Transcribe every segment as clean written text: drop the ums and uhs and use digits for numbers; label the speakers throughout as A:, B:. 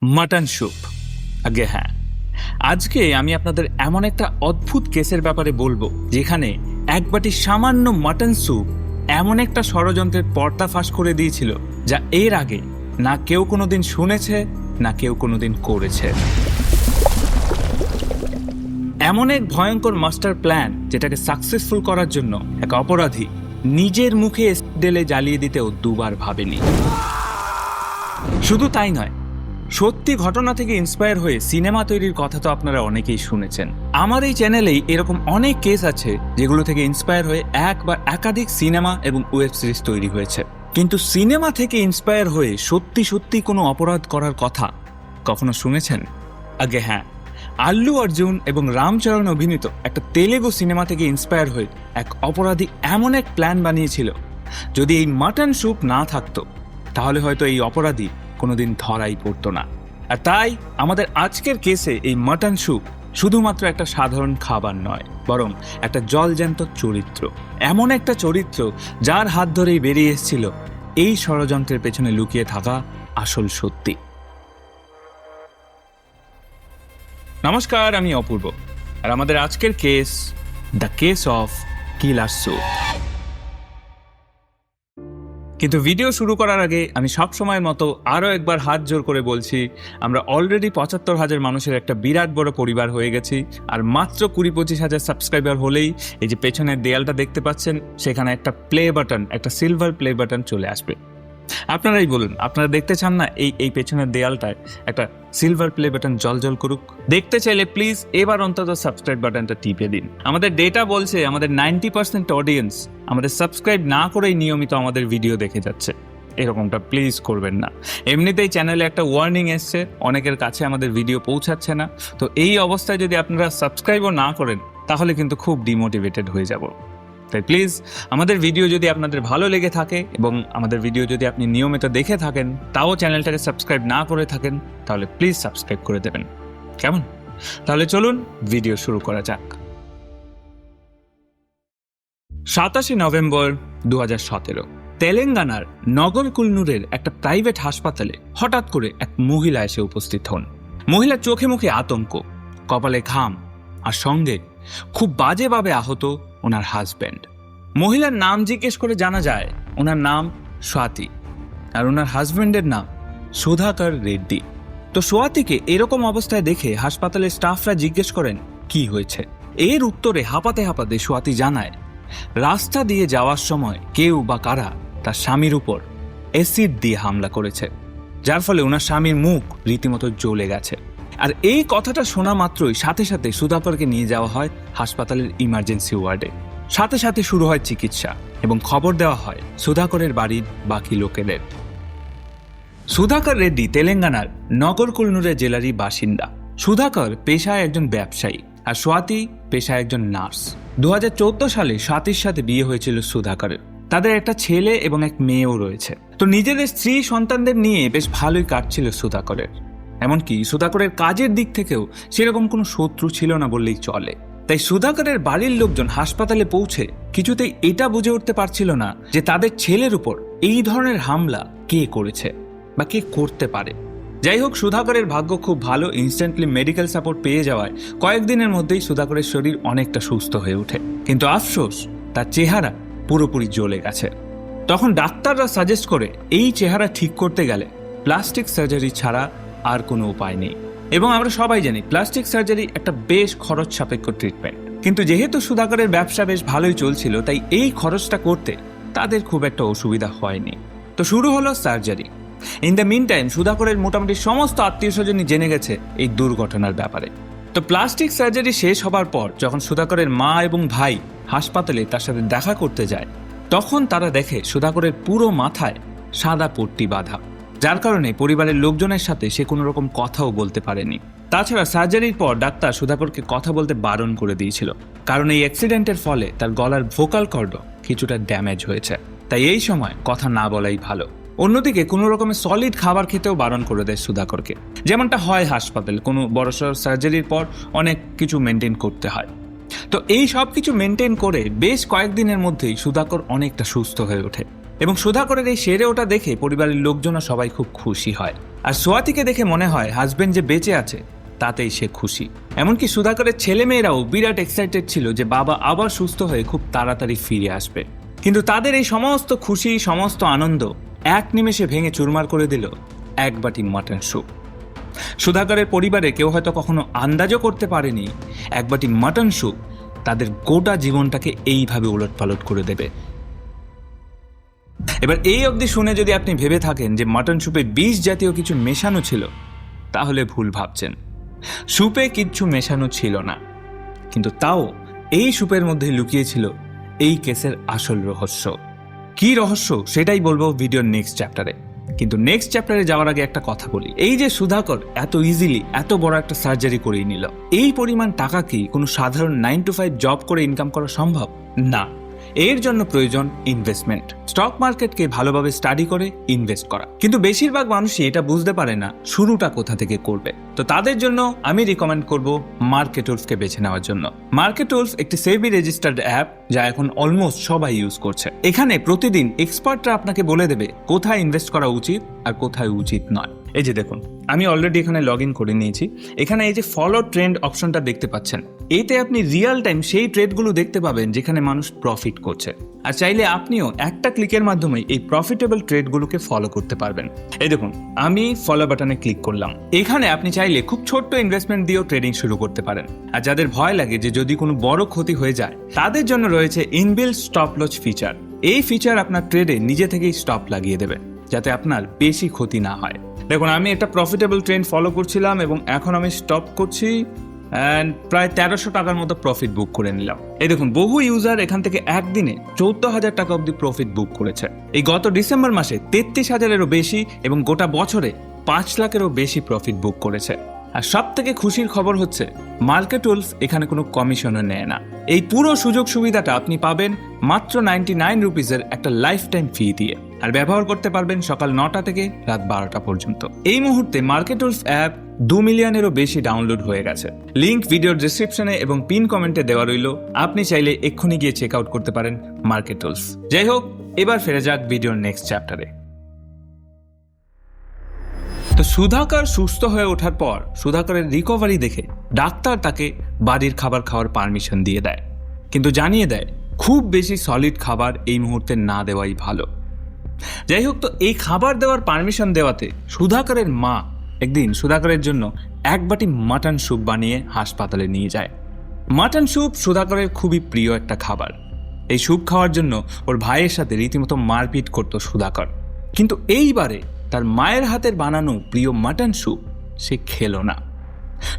A: Mutton soup. আগে হ্যাঁ, আজকে আমি আপনাদের এমন একটা অদ্ভুত কেসের ব্যাপারে বলবো যেখানে এক বাটি সামান্য মাটন স্যুপ এমন একটা ষড়যন্ত্রের পর্দাফাশ করে দিয়েছিল যা এর আগে না কেউ কোনোদিন শুনেছে না কেউ কোনোদিন করেছে। এমন এক ভয়ঙ্কর মাস্টার প্ল্যান যেটাকে সাকসেসফুল করার জন্য এক অপরাধী নিজের মুখে ঢেলে জ্বালিয়ে দিতেও দুবার ভাবেনি। শুধু তাই নয়, সত্যি ঘটনা থেকে ইন্সপায়ার হয়ে সিনেমা তৈরির কথা তো আপনারা অনেকেই শুনেছেন। আমার এই চ্যানেলেই এরকম অনেক কেস আছে যেগুলো থেকে ইন্সপায়ার হয়ে এক বা একাধিক সিনেমা এবং ওয়েব সিরিজ তৈরি হয়েছে। কিন্তু সিনেমা থেকে ইন্সপায়ার হয়ে সত্যি সত্যি কোনো অপরাধ করার কথা কখনো শুনেছেন? আগে হ্যাঁ, আল্লু অর্জুন এবং রামচরণ অভিনীত একটা তেলেগু সিনেমা থেকে ইন্সপায়ার হয়ে এক অপরাধী এমন এক প্ল্যান বানিয়েছিল, যদি এই মাটন স্যুপ না থাকতো তাহলে হয়তো এই অপরাধী কোনোদিন ধরাই পড়তো না। আর তাই আমাদের আজকের কেসে এই মাটন স্যুপ শুধুমাত্র একটা সাধারণ খাবার নয়, বরং একটা জলজ্যান্ত চরিত্র। এমন একটা চরিত্র যার হাত ধরেই বেরিয়ে এসেছিল এই ষড়যন্ত্রের পেছনে লুকিয়ে থাকা আসল সত্যি। নমস্কার, আমি অপূর্ব, আর আমাদের আজকের case the case of killer soup. কিন্তু ভিডিও শুরু করার আগে আমি সবসময়ের মতো আরও একবার হাত জোর করে বলছি, আমরা অলরেডি ৭৫,০০০ মানুষের একটা বিরাট বড় পরিবার হয়ে গেছি। আর মাত্র ২০-২৫,০০০ সাবস্ক্রাইবার হলেই এই যে পেছনের দেয়ালটা দেখতে পাচ্ছেন, সেখানে একটা প্লে বাটন, একটা সিলভার প্লে বাটন চলে আসবে। আপনারাই বলুন, আপনারা দেখতে চান না এই পেছনের দেয়ালটায় একটা সিলভার প্লে বাটন জল করুক? দেখতে চাইলে প্লিজ এবার অন্তত সাবস্ক্রাইব বাটনটা টিপে দিন। আমাদের ডেটা বলছে আমাদের 90% অডিয়েন্স আমাদের সাবস্ক্রাইব না করেই নিয়মিত আমাদের ভিডিও দেখে যাচ্ছে। এরকমটা প্লিজ করবেন না। এমনিতেই চ্যানেলে একটা ওয়ার্নিং এসছে, অনেকের কাছে আমাদের ভিডিও পৌঁছাচ্ছে না। তো এই অবস্থায় যদি আপনারা সাবস্ক্রাইবও না করেন তাহলে কিন্তু খুব ডিমোটিভেটেড হয়ে যাব। তাই প্লিজ আমাদের ভিডিও যদি আপনাদের ভালো লেগে থাকে এবং আমাদের ভিডিও যদি আপনি নিয়মিত দেখে থাকেন, তাও চ্যানেলটাকে সাবস্ক্রাইব না করে থাকেন, তাহলে প্লিজ সাবস্ক্রাইব করে দেবেন, কেমন? তাহলে চলুন ভিডিও শুরু করা যাক। ২৭ নভেম্বর ২০১৭ তেলেঙ্গানার নগরকুলনুরের একটা প্রাইভেট হাসপাতালে হঠাৎ করে এক মহিলা এসে উপস্থিত হন। মহিলার চোখে মুখে আতঙ্ক, কপালে ঘাম, আর সঙ্গে খুব বাজেভাবে আহত ওনার হাজব্যান্ড। মহিলার নাম জিজ্ঞেস করে জানা যায় ওনার নাম স্বাতি, আর ওনার হাজব্যান্ডের নাম সুধাকর রেড্ডি। তো স্বাতিকে এরকম অবস্থায় দেখে হাসপাতালের স্টাফরা জিজ্ঞেস করেন কি হয়েছে। এর উত্তরে হাঁপাতে হাঁপাতে স্বাতি জানায় রাস্তা দিয়ে যাওয়ার সময় কেউ বা কারা তার স্বামীর উপর অ্যাসিড দিয়ে হামলা করেছে, যার ফলে ওনার স্বামীর মুখ রীতিমতো জ্বলে গেছে। আর এই কথাটা শোনা মাত্রই সাথে সাথে সুধাকরকে নিয়ে যাওয়া হয় হাসপাতালের ইমার্জেন্সি ওয়ার্ডে। সাথে সাথে শুরু হয় চিকিৎসা এবং খবর দেওয়া হয় সুধাকরের বাড়ির বাকি লোকেদের। সুধাকর রেড্ডি তেলেঙ্গানার নগরকুলনুরে জেলারই বাসিন্দা। সুধাকর পেশায় একজন ব্যবসায়ী আর স্বাতি পেশায় একজন নার্স। ২০১৪ সালে স্বাতির সাথে বিয়ে হয়েছিল সুধাকরের। তাদের একটা ছেলে এবং এক মেয়েও রয়েছে। তো নিজেদের স্ত্রী সন্তানদের নিয়ে বেশ ভালোই কাটছিল সুধাকরের। এমনকি সুধাকরের কাজের দিক থেকেও সেরকম কোনো শত্রু ছিল না বললেই চলে। তাই সুধাকরের বাড়ির লোকজন হাসপাতালে পৌঁছে কিছুতেই এটা বুঝে উঠতে পারছিল না যে তাদের ছেলের উপর এই ধরনের হামলা কে করেছে বা কে করতে পারে। যাই হোক, সুধাকরের ভাগ্য খুব ভালো, ইনস্ট্যান্টলি মেডিকেল সাপোর্ট পেয়ে যাওয়ায় কয়েকদিনের মধ্যেই সুধাকরের শরীর অনেকটা সুস্থ হয়ে ওঠে। কিন্তু আফসোস, তার চেহারা পুরোপুরি জ্বলে গেছে। তখন ডাক্তাররা সাজেস্ট করে এই চেহারা ঠিক করতে গেলে প্লাস্টিক সার্জারি ছাড়া আর কোনো উপায় নেই। এবং আমরা সবাই জানি প্লাস্টিক সার্জারি একটা বেশ খরচ সাপেক্ষ ট্রিটমেন্ট। কিন্তু যেহেতু সুধাকরের ব্যবসা বেশ ভালোই চলছিল, তাই এই খরচটা করতে তাদের খুব একটা অসুবিধা হয়নি। তো শুরু হলো surgery. In the mean time সুধাকরের মোটামুটি সমস্ত আত্মীয় স্বজনই জেনে গেছে এই দুর্ঘটনার ব্যাপারে। তো প্লাস্টিক সার্জারি শেষ হবার পর যখন সুধাকরের মা এবং ভাই হাসপাতালে তার সাথে দেখা করতে যায়, তখন তারা দেখে সুধাকরের পুরো মাথায় সাদা পট্টি বাঁধা, যার কারণে পরিবারের লোকজনের সাথে সে কোনো রকম কথাও বলতে পারেনি। তাছাড়া সার্জারির পর ডাক্তার সুধাকরকে কথা বলতে বারণ করে দিয়েছিল, কারণ এই অ্যাক্সিডেন্টের ফলে তার গলার ভোকাল কর্ড কিছুটা ড্যামেজ হয়েছে। তাই এই সময় কথা না বলাই ভালো। অন্যদিকে কোনো রকমের সলিড খাবার খেতেও বারণ করে দেয় সুধাকরকে, যেমনটা হয় হাসপাতালে কোনো বড়সড় সার্জারির পর অনেক কিছু মেনটেন করতে হয়। তো এই সব কিছু মেনটেন করে বেশ কয়েকদিনের মধ্যেই সুধাকর অনেকটা সুস্থ হয়ে ওঠে এবং সুধাকরের এই সেরে ওঠা দেখে পরিবারের লোকজনও সবাই খুব খুশি হয়। আর সোয়াতিকে দেখে মনে হয় হাজবেন্ড যে বেঁচে আছে তাতেই সে খুশি। এমনকি সুধাকরের ছেলে মেয়েরাও বিরাট এক্সাইটেড ছিল যে বাবা আবার সুস্থ হয়ে খুব তাড়াতাড়ি ফিরে আসবে। কিন্তু তাদের এই সমস্ত খুশি, সমস্ত আনন্দ এক নিমেষে ভেঙে চুরমার করে দিল এক বাটি মাটন স্যুপ। সুধাকরের পরিবারে কেউ হয়তো কখনো আন্দাজও করতে পারেনি এক বাটি মাটন স্যুপ তাদের গোটা জীবনটাকে এইভাবে উলটপালট করে দেবে। এবার এই অবধি শুনে যদি আপনি ভেবে থাকেন যে মাটন স্যুপে বিষ জাতীয় কিছু মেশানো ছিল, তাহলে ভুল ভাবছেন। স্যুপে কিচ্ছু মেশানো ছিল না, কিন্তু তাও এই স্যুপের মধ্যে লুকিয়ে ছিল এই কেসের আসল রহস্য। কি রহস্য সেটাই বলবো ভিডিওর নেক্সট চ্যাপ্টারে। কিন্তু নেক্সট চ্যাপ্টারে যাওয়ার আগে একটা কথা বলি, এই যে সুধাকর এত ইজিলি এত বড় একটা সার্জারি করিয়ে নিল, এই পরিমাণ টাকা কি কোনো সাধারণ 9 to 5 জব করে ইনকাম করা সম্ভব? না, এর জন্য প্রয়োজন ইনভেস্টমেন্ট, স্টক মার্কেটকে ভালোভাবে স্টাডি করে ইনভেস্ট করা। কিন্তু বেশিরভাগ মানুষই এটা বুঝতে পারে না শুরুটা কোথা থেকে করবে। তো তাদের জন্য আমি রিকমেন্ড করব মার্কেটুলসকে বেছে নেওয়ার জন্য। মার্কেটুলস একটি সেবি রেজিস্টার্ড অ্যাপ যা এখন অলমোস্ট সবাই ইউজ করছে। এখানে প্রতিদিন এক্সপার্টরা আপনাকে বলে দেবে কোথায় ইনভেস্ট করা উচিত আর কোথায় উচিত নয়। এই যে দেখুন, আমি অলরেডি এখানে লগ ইন করে নিয়েছি। এখানে এই যে ফলো ট্রেন্ড অপশনটা দেখতে পাচ্ছেন, এতে আপনি রিয়েল টাইম সেই ট্রেডগুলো দেখতে পাবেন যেখানে মানুষ প্রফিট করছে। আর চাইলে আপনিও একটা ক্লিকের মাধ্যমে এই প্রফিটেবল ট্রেডগুলোকে ফলো করতে পারবেন। এই দেখুন, আমি ফলো বাটনে ক্লিক করলাম। এখানে আপনি চাইলে খুব ছোট্ট ইনভেস্টমেন্ট দিয়েও ট্রেডিং শুরু করতে পারেন। আর যাদের ভয় লাগে যে যদি কোনো বড় ক্ষতি হয়ে যায়, তাদের জন্য রয়েছে ইনবিল্ট স্টপ লস ফিচার। এই ফিচার আপনার ট্রেডে নিজে থেকেই স্টপ লাগিয়ে দেবে, যাতে আপনার বেশি ক্ষতি না হয়। দেখুন, আমি একটা প্রফিটেবল ট্রেন্ড ফলো করছিলাম এবং এখন আমি স্টপ করছি অ্যান্ড প্রায় 1300 টাকার মতো প্রফিট বুক করে নিলাম। এই দেখুন, বহু ইউজার এখান থেকে একদিনে 14,000 টাকা অব্দি প্রফিট বুক করেছে। এই গত ডিসেম্বর মাসে 33,000-এরও বেশি এবং গোটা বছরে 5 লাখেরও বেশি প্রফিট বুক করেছে। আর সব থেকে খুশির খবর হচ্ছে মার্কেটুলস এখানে কোনো কমিশনও নেয় না। এই পুরো সুযোগ সুবিধাটা আপনি পাবেন মাত্র 99 রুপিসের একটা লাইফ টাইম ফি দিয়ে, আর ব্যবহার করতে পারবেন সকাল 9টা থেকে রাত 12টা পর্যন্ত। এই মুহূর্তে মার্কেটুলস অ্যাপ 2 মিলিয়নেরও বেশি ডাউনলোড হয়ে গেছে। লিংক ভিডিওর ডেসক্রিপশনে এবং পিন কমেন্টে দেওয়া রইল, আপনি চাইলে এক্ষুনি গিয়ে চেক আউট করতে পারেন মার্কেটুলস। যাই হোক, এবার ফিরে যাক ভিডিওর নেক্সট চ্যাপ্টারে। তো সুধাকর সুস্থ হয়ে ওঠার পর সুধাকরের রিকভারি দেখে ডাক্তার তাকে বাড়ির খাবার খাওয়ার পারমিশন দিয়ে দেয়, কিন্তু জানিয়ে দেয় খুব বেশি সলিড খাবার এই মুহূর্তে না দেওয়াই ভালো। যাই হোক, তো এই খাবার দেওয়ার পারমিশন দেওয়াতে সুধাকরের মা একদিন সুধাকরের জন্য এক বাটি মাটন স্যুপ বানিয়ে হাসপাতালে নিয়ে যায়। মাটন স্যুপ সুধাকরের খুবই প্রিয় একটা খাবার। এই স্যুপ খাওয়ার জন্য ওর ভাইয়ের সাথে রীতিমতো মারপিট করত সুধাকর, কিন্তু এইবারে তার মায়ের হাতের বানানো প্রিয় মাটন স্যুপ সে খেলো না।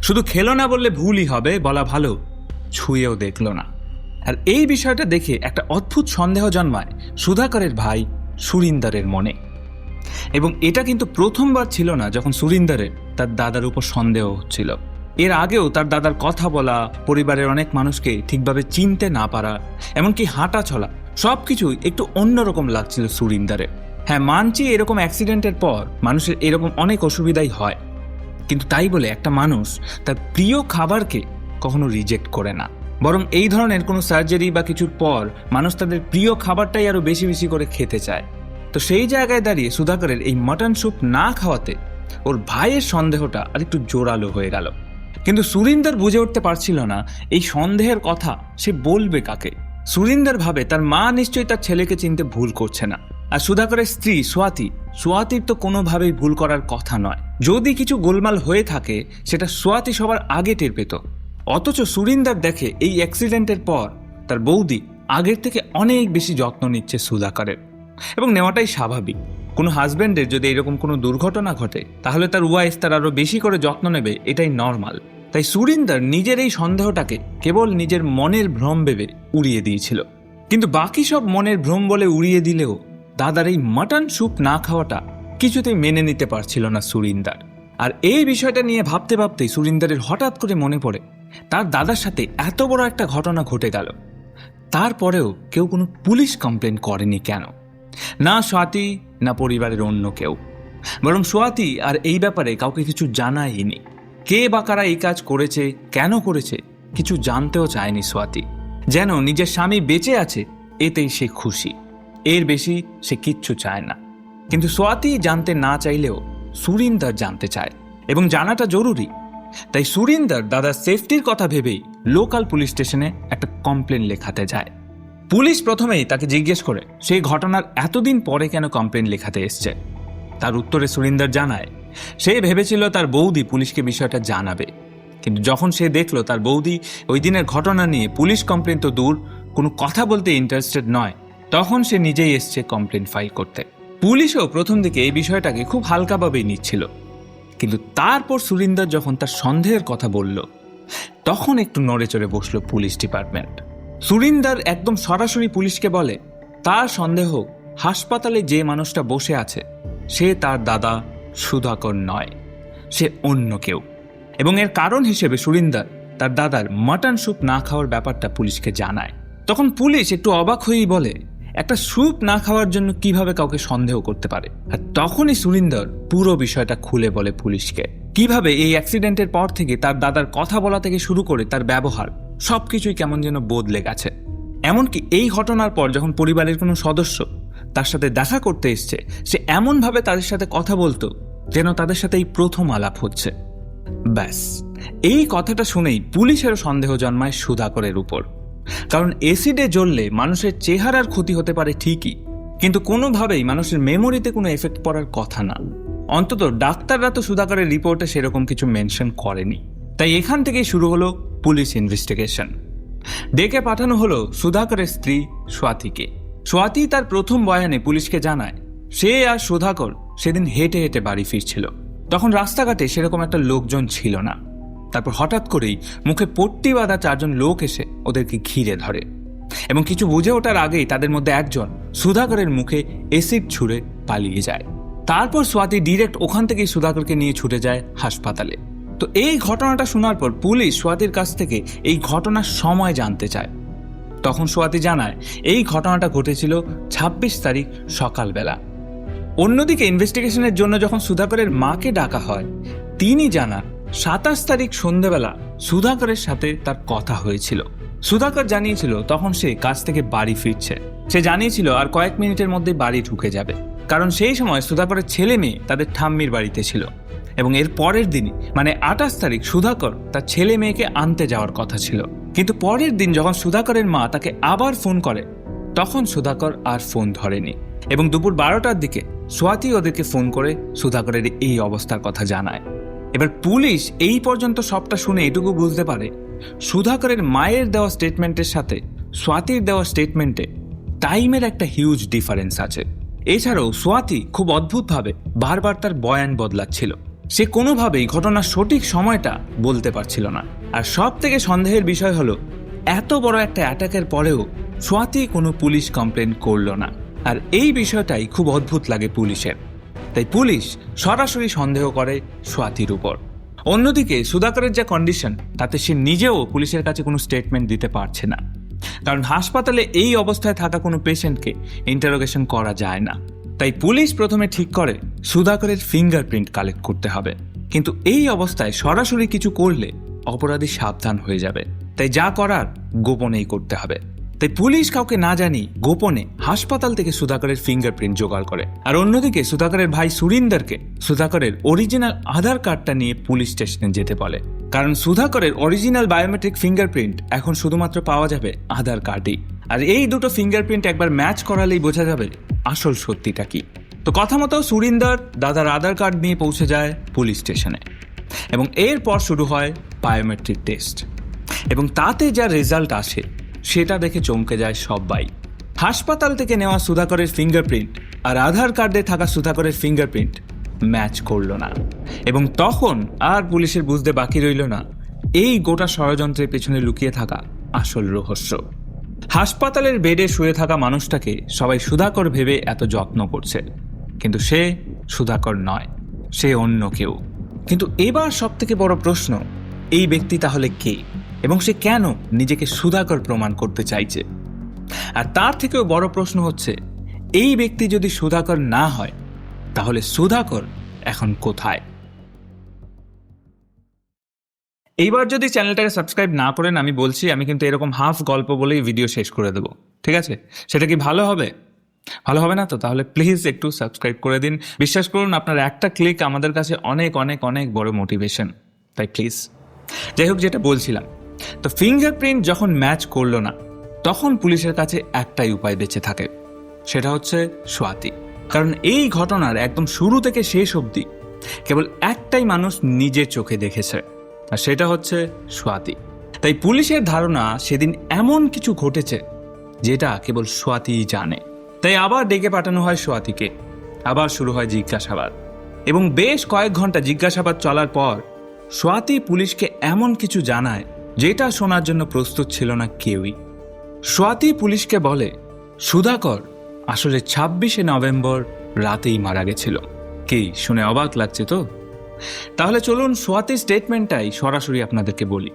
A: শুধু খেলো না বললে ভুলই হবে, বলা ভালো ছুঁয়েও দেখলো না। আর এই বিষয়টা দেখে একটা অদ্ভুত সন্দেহ জন্মায় সুধাকরের ভাই সুরিন্দরের মনে। এবং এটা কিন্তু প্রথমবার ছিল না যখন সুরিন্দরের তার দাদার উপর সন্দেহ হচ্ছিল। এর আগেও তার দাদার কথা বলা, পরিবারের অনেক মানুষকে ঠিকভাবে চিনতে না পারা, এমনকি হাঁটা চলা, সবকিছু একটু অন্যরকম লাগছিল সুরিন্দরের। হ্যাঁ, মানছি এরকম অ্যাক্সিডেন্টের পর মানুষের এরকম অনেক অসুবিধাই হয়, কিন্তু তাই বলে একটা মানুষ তার প্রিয় খাবারকে কখনো রিজেক্ট করে না। বরং এই ধরনের কোনো সার্জারি বা কিছুর পর মানুষ তাদের প্রিয় খাবারটাই আরো বেশি বেশি করে খেতে চায়। তো সেই জায়গায় দাঁড়িয়ে সুধাকরের এই মাটন স্যুপ না খাওয়াতে ওর ভাইয়ের সন্দেহটা আর একটু জোরালো হয়ে গেল। কিন্তু সুরিন্দর বুঝে উঠতে পারছিল না এই সন্দেহের কথা সে বলবে কাকে। সুরিন্দর ভাবে তার মা নিশ্চয়ই তার ছেলেকে চিনতে ভুল করছে না, আর সুধাকরের স্ত্রী সোয়াতির তো কোনোভাবেই ভুল করার কথা নয়। যদি কিছু গোলমাল হয়ে থাকে সেটা সোয়াতি সবার আগে টের পেত। অথচ সুরিন্দর দেখে এই অ্যাক্সিডেন্টের পর তার বৌদি আগের থেকে অনেক বেশি যত্ন নিচ্ছে সুধাকরের, এবং নেওয়াটাই স্বাভাবিক। কোনো হাজব্যান্ডের যদি এরকম কোনো দুর্ঘটনা ঘটে তাহলে তার ওয়াইফ তার আরও বেশি করে যত্ন নেবে, এটাই নর্মাল। তাই সুরিন্দর নিজের এই সন্দেহটাকে কেবল নিজের মনের ভ্রম ভেবে উড়িয়ে দিয়েছিল। কিন্তু বাকি সব মনের ভ্রম বলে উড়িয়ে দিলেও দাদার এই মাটন স্যুপ না খাওয়াটা কিছুতেই মেনে নিতে পারছিল না সুরিন্দর। আর এই বিষয়টা নিয়ে ভাবতে ভাবতেই সুরিন্দরের হঠাৎ করে মনে পড়ে তার দাদার সাথে এত বড় একটা ঘটনা ঘটে গেল, তারপরেও কেউ কোনো পুলিশ কমপ্লেন করেনি কেন? না সোয়াতি, না পরিবারের অন্য কেউ। বরং সোয়াতি আর এই ব্যাপারে কাউকে কিছু জানায়নি। কে বা কারা এই কাজ করেছে, কেন করেছে, কিছু জানতেও চায়নি সোয়াতি। যেন নিজের স্বামী বেঁচে আছে এতেই সে খুশি, এর বেশি সে কিচ্ছু চায় না। কিন্তু সোয়াতি জানতে না চাইলেও সুরিন্দর জানতে চায় এবং জানাটা জরুরি। তাই সুরিন্দর দাদার সেফটির কথা ভেবেই লোকাল পুলিশ স্টেশনে একটা কমপ্লেন লেখাতে যায়। পুলিশ প্রথমেই তাকে জিজ্ঞেস করে সেই ঘটনার এতদিন পরে কেন কমপ্লেন লেখাতে এসছে। তার উত্তরে সুরিন্দর জানায় সে ভেবেছিল তার বৌদি পুলিশকে বিষয়টা জানাবে, কিন্তু যখন সে দেখলো তার বৌদি ওই দিনের ঘটনা নিয়ে পুলিশ কমপ্লেন তো দূর, কোনো কথা বলতে ইন্টারেস্টেড নয়, তখন সে নিজেই এসছে কমপ্লেন ফাইল করতে। পুলিশও প্রথম দিকে এই বিষয়টাকে খুব হালকাভাবেই নিচ্ছিল, কিন্তু তারপর সুরিন্দর যখন তার সন্দেহের কথা বলল তখন একটু নড়ে চড়ে বসলো পুলিশ ডিপার্টমেন্ট। সুরিন্দর একদম সরাসরি পুলিশকে বলে তার সন্দেহ হাসপাতালে যে মানুষটা বসে আছে সে তার দাদা সুধাকর নয়, সে অন্য কেউ। এবং এর কারণ হিসেবে সুরিন্দর তার দাদার মাটন স্যুপ না খাওয়ার ব্যাপারটা পুলিশকে জানায়। তখন পুলিশ একটু অবাক হয়েই বলে একটা স্যুপ না খাওয়ার জন্য কিভাবে কাউকে সন্দেহ করতে পারে। আর তখনই সুরিন্দর পুরো বিষয়টা খুলে বলে পুলিশকে, কিভাবে এই অ্যাক্সিডেন্টের পর থেকে তার দাদার কথা বলা থেকে শুরু করে তার ব্যবহার সবকিছুই কেমন যেন বদলে গেছে। এমনকি এই ঘটনার পর যখন পরিবারের কোনো সদস্য তার সাথে দেখা করতে এসছে, সে এমনভাবে তাদের সাথে কথা বলতো যেন তাদের সাথে এই প্রথম আলাপ হচ্ছে। ব্যাস, এই কথাটা শুনেই পুলিশেরও সন্দেহ জন্মায় সুধাকরের উপর। কারণ এসিডে জ্বললে মানুষের চেহারার ক্ষতি হতে পারে ঠিকই, কিন্তু কোনোভাবেই মানুষের মেমোরিতে কোনো এফেক্ট পড়ার কথা না। অন্তত ডাক্তাররা তো সুধাকরের রিপোর্টে সেরকম কিছু মেনশন করেনি। তাই এখান থেকেই শুরু হলো পুলিশ ইনভেস্টিগেশন। ডেকে পাঠানো হলো সুধাকরের স্ত্রী স্বাতীকে। স্বাতী তার প্রথম বয়ানে পুলিশকে জানায় সে আর সুধাকর সেদিন হেঁটে হেঁটে বাড়ি ফিরছিল। তখন রাস্তাঘাটে সেরকম একটা লোকজন ছিল না। তারপর হঠাৎ করেই মুখে পট্টি বাঁধা 4 জন লোক এসে ওদেরকে ঘিরে ধরে এবং কিছু বুঝে ওঠার আগেই তাদের মধ্যে একজন সুধাকরের মুখে এসিড ছুঁড়ে পালিয়ে যায়। তারপর স্বাতী ডিরেক্ট ওখান থেকেই সুধাকরকে নিয়ে ছুটে যায় হাসপাতালে। তো এই ঘটনাটা শোনার পর পুলিশ স্বাতীর কাছ থেকে এই ঘটনার সময় জানতে চায়। তখন স্বাতী জানায় এই ঘটনাটা ঘটেছিল 26 তারিখ সকালবেলা। অন্যদিকে ইনভেস্টিগেশনের জন্য যখন সুধাকরের মাকে ডাকা হয়, তিনি জানান 27 তারিখ সন্ধ্যাবেলা সুধাকরের সাথে তার কথা হয়েছিল। সুধাকর জানিয়েছিল তখন সে কাজ থেকে বাড়ি ফিরছে। সে জানিয়েছিল আর কয়েক মিনিটের মধ্যে বাড়ি ঢুকে যাবে, কারণ সেই সময় সুধাকরের ছেলে মেয়ে তাদের ঠাম্মির বাড়িতে ছিল। এবং এর পরের দিনই মানে 28 তারিখ সুধাকর তার ছেলে মেয়েকে আনতে যাওয়ার কথা ছিল। কিন্তু পরের দিন যখন সুধাকরের মা তাকে আবার ফোন করে তখন সুধাকর আর ফোন ধরেনি এবং দুপুর 12টার দিকে স্বাতী ওদেরকে ফোন করে সুধাকরের এই অবস্থার কথা জানায়। এবার পুলিশ এই পর্যন্ত সবটা শুনে এটুকু বুঝতে পারে সুধাকরের মায়ের দেওয়া স্টেটমেন্টের সাথে স্বাতীর দেওয়া স্টেটমেন্টে টাইমের একটা হিউজ ডিফারেন্স আছে। এছাড়াও স্বাতী খুব অদ্ভুতভাবে বারবার তার বয়ান বদলাচ্ছিল। সে কোনোভাবেই ঘটনার সঠিক সময়টা বলতে পারছিল না। আর সব থেকে সন্দেহের বিষয় হলো এত বড় একটা অ্যাটাকের পরেও স্বাতী কোনো পুলিশ কমপ্লেন করলো না। আর এই বিষয়টাই খুব অদ্ভুত লাগে পুলিশের। তাই পুলিশ সরাসরি সন্দেহ করে স্বাতীর উপর। অন্যদিকে সুধাকরের যে কন্ডিশন তাতে সে নিজেও পুলিশের কাছে কোনো স্টেটমেন্ট দিতে পারছে না, কারণ হাসপাতালে এই অবস্থায় থাকা কোনো পেশেন্টকে ইন্টারোগেশন করা যায় না। তাই পুলিশ প্রথমে ঠিক করে সুধাকরের ফিঙ্গারপ্রিন্ট কালেক্ট করতে হবে, কিন্তু এই অবস্থায় সরাসরি কিছু করলে অপরাধী সাবধান হয়ে যাবে। তাই যা করার গোপনেই করতে হবে। তাই পুলিশ কাউকে না জানি গোপনে হাসপাতাল থেকে সুধাকরের ফিঙ্গারপ্রিন্ট জোগাড় করে। আর অন্যদিকে সুধাকরের ভাই সুরিন্দরকে সুধাকরের অরিজিনাল আধার কার্ডটা নিয়ে পুলিশ স্টেশনে যেতে বলে, কারণ সুধাকরের অরিজিনাল বায়োমেট্রিক ফিঙ্গারপ্রিন্ট এখন শুধুমাত্র পাওয়া যাবে আধার কার্ডেই। আর এই দুটো ফিঙ্গারপ্রিন্ট একবার ম্যাচ করালেই বোঝা যাবে আসল সত্যিটা কি। তো কথা মতো সুরিন্দর দাদার আধার কার্ড নিয়ে পৌঁছে যায় পুলিশ স্টেশনে এবং এরপর শুরু হয় বায়োমেট্রিক টেস্ট। এবং তাতে যা রেজাল্ট আসে সেটা দেখে চমকে যায় সবাই। হাসপাতাল থেকে নেওয়া সুধাকরের ফিঙ্গারপ্রিন্ট আর আধার কার্ডে থাকা সুধাকরের ফিঙ্গারপ্রিন্ট ম্যাচ করলো না। এবং তখন আর পুলিশের বুঝতে বাকি রইল না এই গোটা ষড়যন্ত্রের পেছনে লুকিয়ে থাকা আসল রহস্য। হাসপাতালের বেডে শুয়ে থাকা মানুষটাকে সবাই সুধাকর ভেবে এত যত্ন করছে, কিন্তু সে সুধাকর নয়, সে অন্য কেউ। কিন্তু এবার সবথেকে বড় প্রশ্ন, এই ব্যক্তি তাহলে কে এবং সে কেন নিজেকে সুধাকর প্রমাণ করতে চাইছে? আর তার থেকেও বড় প্রশ্ন হচ্ছে, এই ব্যক্তি যদি সুধাকর না হয় তাহলে সুধাকর এখন কোথায়? এইবার যদি চ্যানেলটাকে সাবস্ক্রাইব না করেন, আমি বলছি আমি কিন্তু এরকম হাফ গল্প বলেই ভিডিও শেষ করে দেবো, ঠিক আছে? সেটা কি ভালো হবে? ভালো হবে না তো? তাহলে প্লিজ একটু সাবস্ক্রাইব করে দিন। বিশ্বাস করুন, আপনার একটা ক্লিক আমাদের কাছে অনেক অনেক অনেক বড় মোটিভেশন, তাই প্লিজ। যাই হোক, যেটা বলছিলাম, তো ফিঙ্গারপ্রিন্ট যখন ম্যাচ করলো না, তখন পুলিশের কাছে একটাই উপায় বেঁচে থাকে, সেটা হচ্ছে সোয়াতি। কারণ এই ঘটনার একদম শুরু থেকে শেষ অবধি কেবল একটাই মানুষ নিজের চোখে দেখেছে, আর সেটা হচ্ছে সোয়াতি। তাই পুলিশের ধারণা সেদিন এমন কিছু ঘটেছে যেটা কেবল সোয়াতিই জানে। তাই আবার ডেকে পাঠানো হয় সোয়াতিকে। আবার শুরু হয় জিজ্ঞাসাবাদ, এবং বেশ কয়েক ঘন্টা জিজ্ঞাসাবাদ চলার পর সোয়াতি পুলিশকে এমন কিছু জানায় যেটা শোনার জন্য প্রস্তুত ছিল না কেউই। সোয়াতি পুলিশকে বলে, সুধাকর আসলে 26শে নভেম্বর রাতেই মারা গেছিল। কি শুনে অবাক লাগছে তো? তাহলে চলুন সোয়াতির স্টেটমেন্টটাই সরাসরি আপনাদেরকে বলি।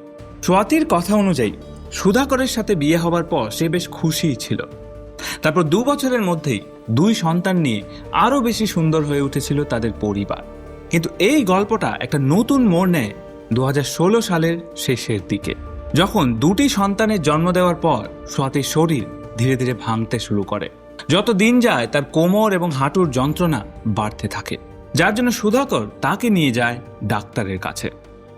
A: সোয়াতির কথা অনুযায়ী সুধাকরের সাথে বিয়ে হবার পর সে বেশ খুশিই ছিল। তারপর 2 বছরের মধ্যেই 2 সন্তান নিয়ে আরও বেশি সুন্দর হয়ে উঠেছিল তাদের পরিবার। কিন্তু এই গল্পটা একটা নতুন মোড় নেয় 2016 সালের শেষের দিকে, যখন 2টি সন্তানের জন্ম দেওয়ার পর সোয়াতির শরীর ধীরে ধীরে ভাঙতে শুরু করে। যত দিন যায় তার কোমর এবং হাঁটুর যন্ত্রণা বাড়তে থাকে, যার জন্য সুধাকর তাকে নিয়ে যায় ডাক্তারের কাছে।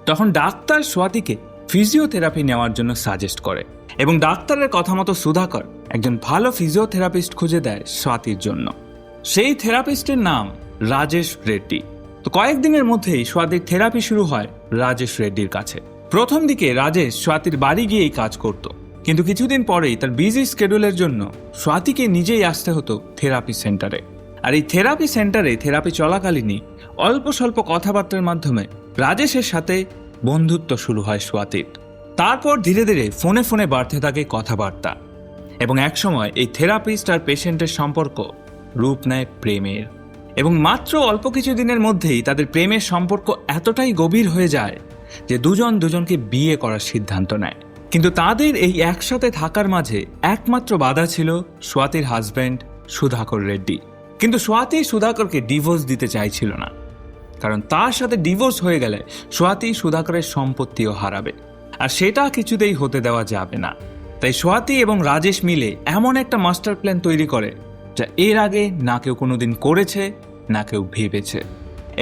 A: তখন ডাক্তার সোয়াতিকে ফিজিওথেরাপি নেওয়ার জন্য সাজেস্ট করে, এবং ডাক্তারের কথা মতো সুধাকর একজন ভালো ফিজিওথেরাপিস্ট খুঁজে দেয় সোয়াতির জন্য। সেই থেরাপিস্টের নাম রাজেশ রেড্ডি। তো কয়েকদিনের মধ্যেই সোয়াতির থেরাপি শুরু হয় রাজেশ রেড্ডির কাছে। প্রথম দিকে রাজেশ সোয়াতির বাড়ি গিয়েই কাজ করত, কিন্তু কিছুদিন পরেই তার বিজি স্কেডিউলের জন্য সোয়াতিকে নিজেই আসতে হতো থেরাপি সেন্টারে। আর এই থেরাপি সেন্টারে থেরাপি চলাকালীনই অল্প স্বল্প কথাবার্তার মাধ্যমে রাজেশের সাথে বন্ধুত্ব শুরু হয় সোয়াতির। তারপর ধীরে ধীরে ফোনে ফোনে বাড়তে থাকে কথাবার্তা, এবং একসময় এই থেরাপিস্ট আর পেশেন্টের সম্পর্ক রূপ নেয় প্রেমের। এবং মাত্র অল্প কিছু দিনের মধ্যেই তাদের প্রেমের সম্পর্ক এতটাই গভীর হয়ে যায় যে দুজন দুজনকে বিয়ে করার সিদ্ধান্ত নেয়। কিন্তু তাদের এই একসাথে থাকার মাঝে একমাত্র বাধা ছিল সোয়াতির হাজব্যান্ড সুধাকর রেড্ডি। কিন্তু সোয়াতি সুধাকরকে ডিভোর্স দিতে চাইছিল না, কারণ তার সাথে ডিভোর্স হয়ে গেলে সোয়াতি সুধাকরের সম্পত্তিও হারাবে, আর সেটা কিছুতেই হতে দেওয়া যাবে না। তাই সোয়াতি এবং রাজেশ মিলে এমন একটা মাস্টার প্ল্যান তৈরি করে যা এর আগে না কেউ কোনোদিন করেছে, না কেউ ভেবেছে।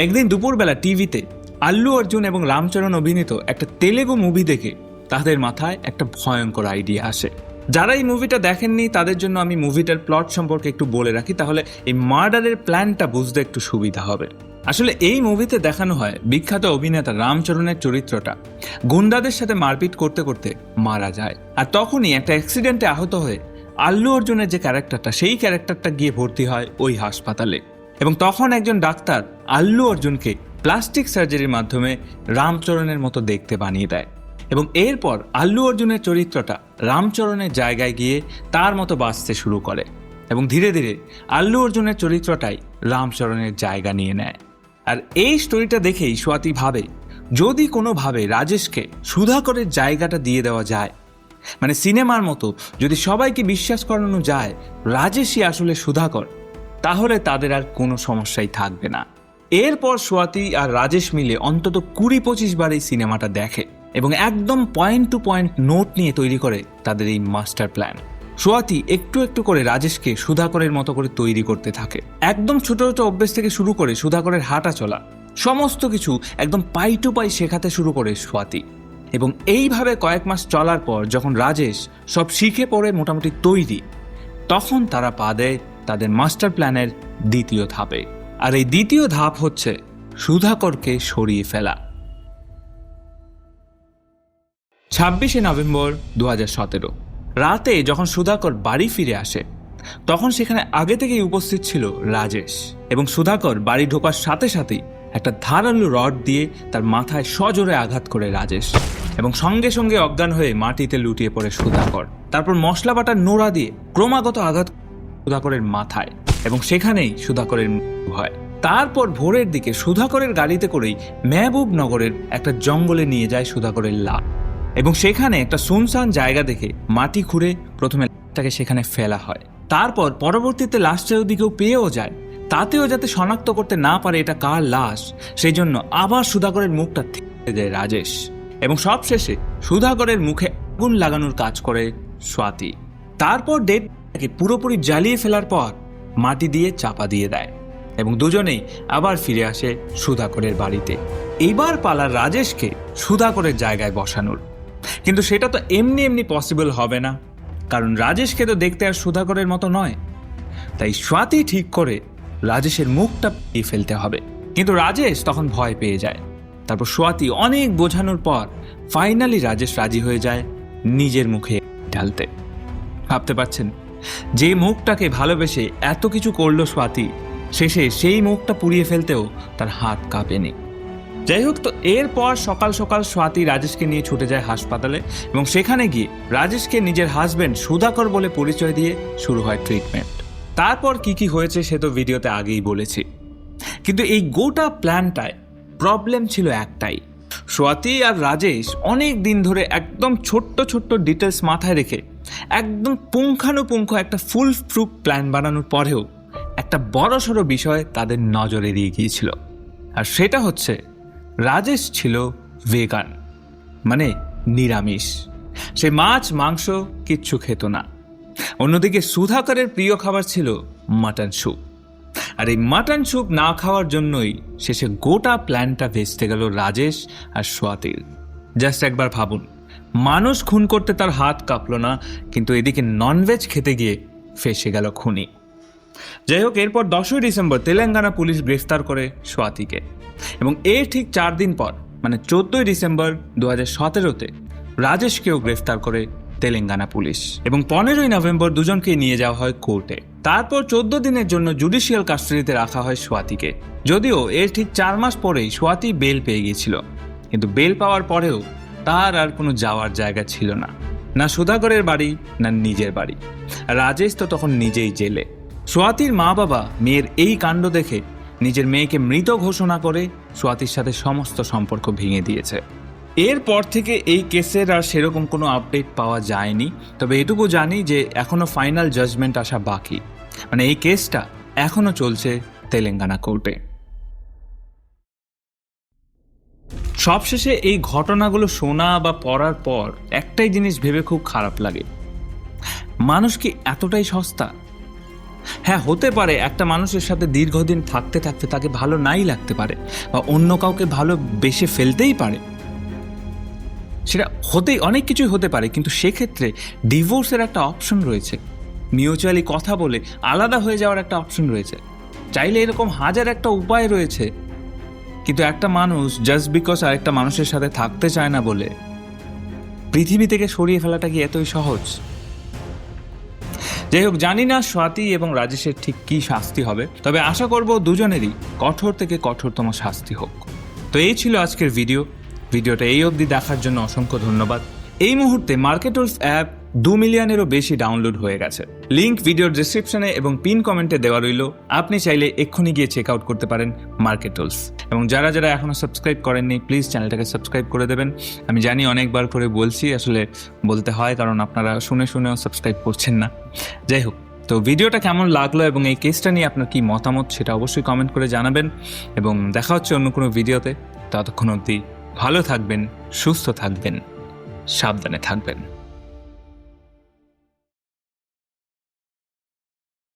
A: একদিন দুপুরবেলা টিভিতে আল্লু অর্জুন এবং রামচরণ অভিনীত একটা তেলেগু মুভি দেখে তাদের মাথায় একটা ভয়ঙ্কর আইডিয়া আসে। যারা এই মুভিটা দেখেননি তাদের জন্য আমি মুভিটার প্লট সম্পর্কে একটু বলে রাখি, তাহলে এই মার্ডারের প্ল্যানটা বুঝতে একটু সুবিধা হবে। আসলে এই মুভিতে দেখানো হয় বিখ্যাত অভিনেতা রামচরণের চরিত্রটা গুন্ডাদের সাথে মারপিট করতে করতে মারা যায়, আর তখনই একটা অ্যাক্সিডেন্টে আহত হয়ে আল্লু অর্জুনের যে ক্যারেক্টারটা, সেই ক্যারেক্টারটা গিয়ে ভর্তি হয় ওই হাসপাতালে। এবং তখন একজন ডাক্তার আল্লু অর্জুনকে প্লাস্টিক সার্জারির মাধ্যমে রামচরণের মতো দেখতে বানিয়ে দেয়, এবং এরপর আল্লু অর্জুনের চরিত্রটা রামচরণের জায়গায় গিয়ে তার মতো বাঁচতে শুরু করে, এবং ধীরে ধীরে আল্লু অর্জুনের চরিত্রটাই রামচরণের জায়গা নিয়ে নেয়। আর এই স্টোরিটা দেখেই সোয়াতি ভাবে, যদি কোনোভাবে রাজেশকে সুধাকরের জায়গাটা দিয়ে দেওয়া যায়, মানে সিনেমার মতো যদি সবাইকে বিশ্বাস করানো যায় রাজেশই আসলে সুধাকর, তাহলে তাদের আর কোনো সমস্যাই থাকবে না। এরপর সোয়াতি আর রাজেশ মিলে অন্তত 20-25 বার এই সিনেমাটা দেখে, এবং একদম পয়েন্ট টু পয়েন্ট নোট নিয়ে তৈরি করে তাদের এই মাস্টার প্ল্যান। সোয়াতি একটু একটু করে রাজেশকে সুধাকরের মতো করে তৈরি করতে থাকে। একদম ছোট ছোট অভ্যেস থেকে শুরু করে সুধাকরের হাঁটা চলা, সমস্ত কিছু একদম পাই টু পাই শেখাতে শুরু করে সোয়াতি। এবং এইভাবে কয়েক মাস চলার পর যখন রাজেশ সব শিখে পড়ে মোটামুটি তৈরি, তখন তারা পা দেয় তাদের মাস্টার প্ল্যানের দ্বিতীয় ধাপে। আর এই দ্বিতীয় ধাপ হচ্ছে সুধাকরকে সরিয়ে ফেলা। 26শে নভেম্বর 2017 রাতে যখন সুধাকর বাড়ি ফিরে আসে, তখন সেখানে আগে থেকেই উপস্থিত ছিল রাজেশ, এবং সুধাকর বাড়ি ঢোকার সাথে সাথেই একটা ধারালো রড দিয়ে তার মাথায় সজোরে আঘাত করে রাজেশ, এবং সঙ্গে সঙ্গে অজ্ঞান হয়ে মাটিতে লুটিয়ে পড়ে সুধাকর। তারপর মশলা বাটার নোড়া দিয়ে ক্রমাগত আঘাত সুধাকরের মাথায়, এবং সেখানেই সুধাকরের মৃত্যু হয়। তারপর ভোরের দিকে সুধাকরের গাড়িতে করেই মেহবুব নগরের একটা জঙ্গলে নিয়ে যায় সুধাকরের লাশ, এবং সেখানে একটা শুনশান জায়গা দেখে মাটি খুঁড়ে প্রথমে লাশটাকে সেখানে ফেলা হয়। তারপর পরবর্তীতে লাশটা যদি কেউ পেয়েও যায়, তাতেও যাতে শনাক্ত করতে না পারে এটা কার লাশ, সেই জন্য আবার সুধাকরের মুখটা থেকে যায় রাজেশ, এবং সবশেষে সুধাকরের মুখে আগুন লাগানোর কাজ করে সোয়াতি। তারপর ডেডটাকে পুরোপুরি জ্বালিয়ে ফেলার পর মাটি দিয়ে চাপা দিয়ে দেয় এবং দুজনেই আবার ফিরে আসে সুধাকরের বাড়িতে। এবার পালা রাজেশকে সুধাকরের জায়গায় বসানোর। কিন্তু সেটা তো এমনি এমনি পসিবল হবে না, কারণ রাজেশকে তো দেখতে আর সুধাকরের মতো নয়। তাই স্বাতী ঠিক করে রাজেশের মুখটা পুড়িয়ে ফেলতে হবে। কিন্তু রাজেশ তখন ভয় পেয়ে যায়। তারপর স্বাতী অনেক বোঝানোর পর ফাইনালি রাজেশ রাজি হয়ে যায় নিজের মুখে ঢালতে। ভাবতে পারছেন, যে মুখটাকে ভালোবেসে এত কিছু করলো স্বাতী, শেষে সেই মুখটা পুড়িয়ে ফেলতেও তার হাত কাঁপেনি। যাই হোক, তো এরপর সকাল সকাল স্বাতী রাজেশকে নিয়ে ছুটে যায় হাসপাতালে এবং সেখানে গিয়ে রাজেশকে নিজের হাজবেন্ড সুধাকর বলে পরিচয় দিয়ে শুরু হয় ট্রিটমেন্ট। তারপর কি কি হয়েছে সে তো ভিডিওতে আগেই বলেছি। কিন্তু এই গোটা প্ল্যানটায় প্রবলেম ছিল একটাই, স্বাতী আর রাজেশ অনেক দিন ধরে একদম ছোট্ট ছোট্ট ডিটেলস মাথায় রেখে একদম পুঙ্খানুপুঙ্খ একটা ফুল প্রুফ প্ল্যান বানানোর পরেও একটা বড়সড় বিষয় তাদের নজর এড়িয়ে গিয়েছিল। আর সেটা হচ্ছে রাজেশ ছিল ভেগান, মানে নিরামিষ। সে মাছ মাংস কিচ্ছু খেত না। অন্যদিকে সুধাকরের প্রিয় খাবার ছিল মাটন স্যুপ। আর এই মাটন স্যুপ না খাওয়ার জন্যই শেষে গোটা প্ল্যানটা ভেস্তে গেল রাজেশ আর স্বাতীর। জাস্ট একবার ভাবুন, মানুষ খুন করতে তার হাত কাঁপল না, কিন্তু এদিকে ননভেজ খেতে গিয়ে ফেঁসে গেল খুনি। যাই হোক, এরপর 10ই ডিসেম্বর তেলেঙ্গানা পুলিশ গ্রেফতার করে স্বাতীকে এবং এর ঠিক 4 দিন পর মানে 14ই ডিসেম্বর 2017-তে রাজেশকেও গ্রেফতার করে তেলেঙ্গানা পুলিশ এবং 15ই নভেম্বর দুজনকেই নিয়ে যাওয়া হয় কোর্টে। তারপর 14 দিনের জন্য জুডিশিয়াল কাস্টাডিতে রাখা হয় স্বাতীকে। যদিও এর ঠিক 4 মাস পরেই স্বাতী বেল পেয়ে গিয়েছিল, কিন্তু বেল পাওয়ার পরেও তার আর কোনো যাওয়ার জায়গা ছিল না, না সুধাকরের বাড়ি না নিজের বাড়ি। রাজেশ তো তখন নিজেই জেলে। স্বাতীর মা বাবা মেয়ের এই কাণ্ড দেখে নিজের মেয়েকে মৃত ঘোষণা করে স্বাতীর সাথে সমস্ত সম্পর্ক ভেঙে দিয়েছে। এরপর থেকে এই কেসের আর সেরকম কোনো আপডেট পাওয়া যায়নি, তবে এটুকু জানি যে এখনো ফাইনাল জাজমেন্ট আসা বাকি, মানে এই কেসটা এখনো চলছে তেলেঙ্গানা কোর্টে। সবশেষে এই ঘটনাগুলো শোনা বা পড়ার পর একটাই জিনিস ভেবে খুব খারাপ লাগে, মানুষ কি এতটাই সস্তা? হ্যাঁ, হতে পারে একটা মানুষের সাথে দীর্ঘদিন থাকতে থাকতে তাকে ভালো নাই লাগতে পারে বা অন্য কাউকে ভালো বেসে ফেলতেই পারে, সেটা হতেই অনেক কিছুই হতে পারে। কিন্তু সেক্ষেত্রে ডিভোর্সের একটা অপশন রয়েছে, মিউচুয়ালি কথা বলে আলাদা হয়ে যাওয়ার একটা অপশন রয়েছে, চাইলে এরকম হাজার একটা উপায় রয়েছে। কিন্তু একটা মানুষ জাস্ট বিকজ আরেকটা মানুষের সাথে থাকতে চায় না বলে পৃথিবী থেকে সরিয়ে ফেলাটা কি এতই সহজ? যাই হোক, জানি না স্বাতী এবং রাজেশের ঠিক কী শাস্তি হবে, তবে আশা করব দুজনেরই কঠোর থেকে কঠোরতম শাস্তি হোক। তো এই ছিল আজকের ভিডিওটা এই অবধি দেখার জন্য অসংখ্য ধন্যবাদ। এই মুহূর্তে মার্কেটলস অ্যাপ 2 মিলিয়নেরও বেশি ডাউনলোড হয়ে গেছে। লিঙ্ক ভিডিওর ডেসক্রিপশনে এবং পিন কমেন্টে দেওয়া রইল, আপনি চাইলে এক্ষুনি গিয়ে চেক আউট করতে পারেন মার্কেটলস। এবং যারা যারা এখনও সাবস্ক্রাইব করেননি প্লিজ চ্যানেলটাকে সাবস্ক্রাইব করে দেবেন। আমি জানি অনেকবার করে বলছি, আসলে বলতে হয় কারণ আপনারা শুনেও সাবস্ক্রাইব করছেন না। যাই হোক, তো ভিডিওটা কেমন লাগলো এবং এই কেসটা নিয়ে আপনার কি মতামত সেটা অবশ্যই কমেন্ট করে জানাবেন এবং দেখা হচ্ছে অন্য কোনো ভিডিওতে। ততক্ষণ অবধি ভালো থাকবেন, সুস্থ থাকবেন, সাবধানে থাকবেন।